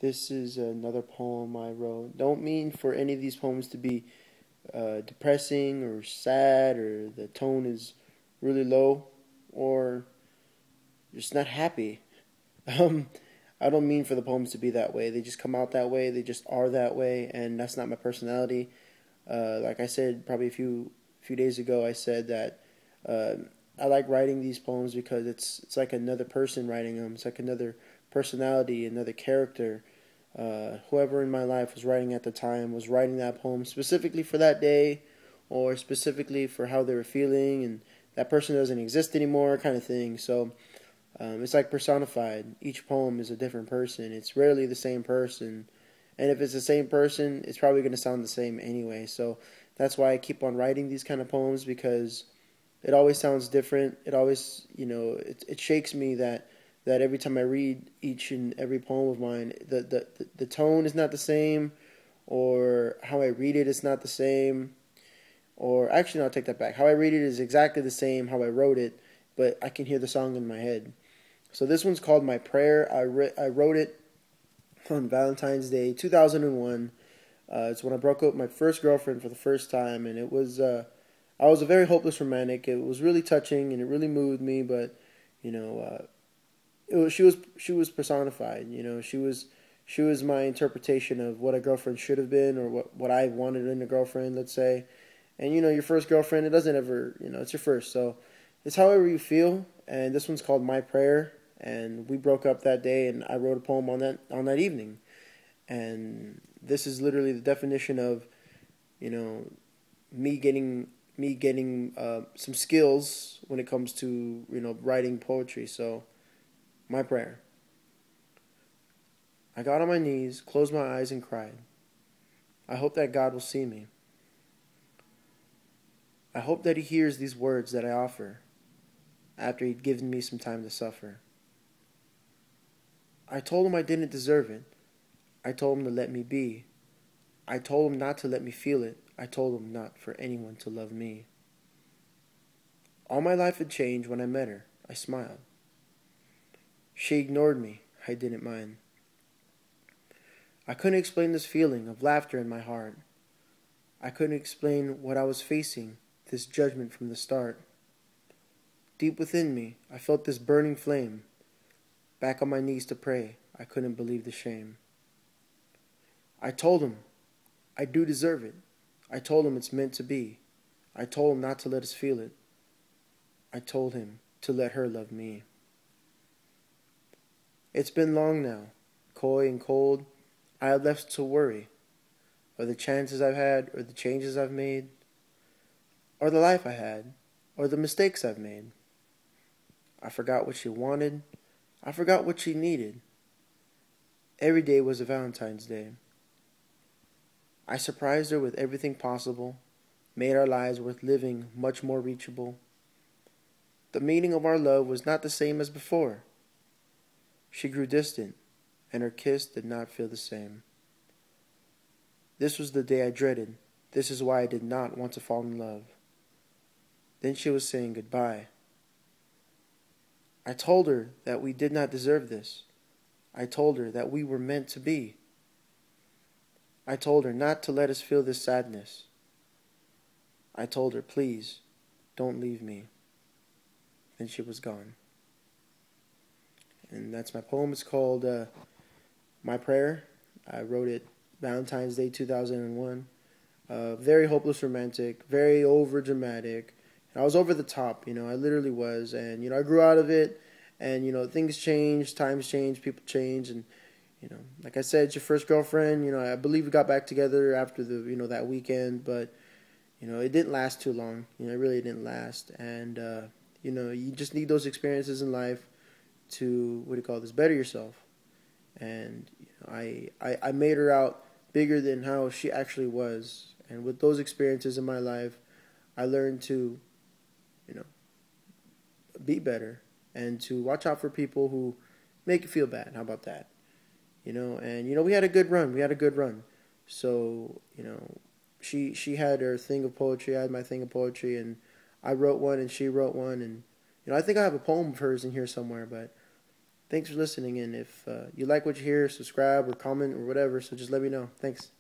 This is another poem I wrote. Don't mean for any of these poems to be depressing or sad or the tone is really low or just not happy. Um, I don't mean for the poems to be that way. They just come out that way. They just are that way, and that's not my personality. Like I said, probably a few days ago, I said that uh, I like writing these poems because it's like another person writing them. It's like another personality, another character. Whoever in my life was writing at the time was writing that poem specifically for that day, or specifically for how they were feeling, and that person doesn't exist anymore, kind of thing. So it's like personified. Each poem is a different person. It's rarely the same person. And if it's the same person, it's probably going to sound the same anyway. So that's why I keep on writing these kind of poems because it always sounds different. It always, it shakes me that every time I read each and every poem of mine, the tone is not the same, or how I read it is not the same. Or actually, no, I'll take that back. How I read it is exactly the same how I wrote it, but I can hear the song in my head. So this one's called My Prayer. I wrote it on Valentine's Day, 2001. It's when I broke up with my first girlfriend for the first time, and I was a very hopeless romantic. It was really touching, and it really moved me. But you know, she was personified. She was my interpretation of what a girlfriend should have been, or what I wanted in a girlfriend. Let's say, and your first girlfriend, it doesn't ever, it's your first, so it's however you feel. And this one's called My Prayer, and we broke up that day, and I wrote a poem on that evening. And this is literally the definition of you know me getting some skills when it comes to writing poetry. So my prayer. I got on my knees, closed my eyes, and cried. I hope that God will see me. I hope that He hears these words that I offer after He'd given me some time to suffer. I told Him I didn't deserve it. I told Him to let me be. I told Him not to let me feel it. I told Him not for anyone to love me. All my life had changed when I met her. I smiled. She ignored me. I didn't mind. I couldn't explain this feeling of laughter in my heart. I couldn't explain what I was facing, this judgment from the start. Deep within me, I felt this burning flame. Back on my knees to pray, I couldn't believe the shame. I told Him, I do deserve it. I told Him it's meant to be. I told Him not to let us feel it. I told Him to let her love me. It's been long now, coy and cold. I had left to worry, or the chances I've had, or the changes I've made, or the life I had, or the mistakes I've made. I forgot what she wanted. I forgot what she needed. Every day was a Valentine's Day. I surprised her with everything possible, made our lives worth living much more reachable. The meaning of our love was not the same as before. She grew distant, and her kiss did not feel the same. This was the day I dreaded. This is why I did not want to fall in love. Then she was saying goodbye. I told her that we did not deserve this. I told her that we were meant to be. I told her not to let us feel this sadness. I told her, please, don't leave me. Then she was gone. And that's my poem. It's called My Prayer. I wrote it Valentine's Day 2001. Very hopeless romantic, very over dramatic. I was over the top, I literally was. And, I grew out of it. And, things change, times change, people change. And, like I said, it's your first girlfriend. I believe we got back together after that weekend. But, it didn't last too long. It really didn't last. And, you just need those experiences in life to, better yourself. And I made her out bigger than how she actually was. And with those experiences in my life, I learned to, be better and to watch out for people who make you feel bad. How about that? And we had a good run. So, she had her thing of poetry, I had my thing of poetry, and I wrote one and she wrote one, and I think I have a poem of hers in here somewhere, but Thanks for listening, and if you like what you hear, subscribe or comment or whatever, so just let me know. Thanks.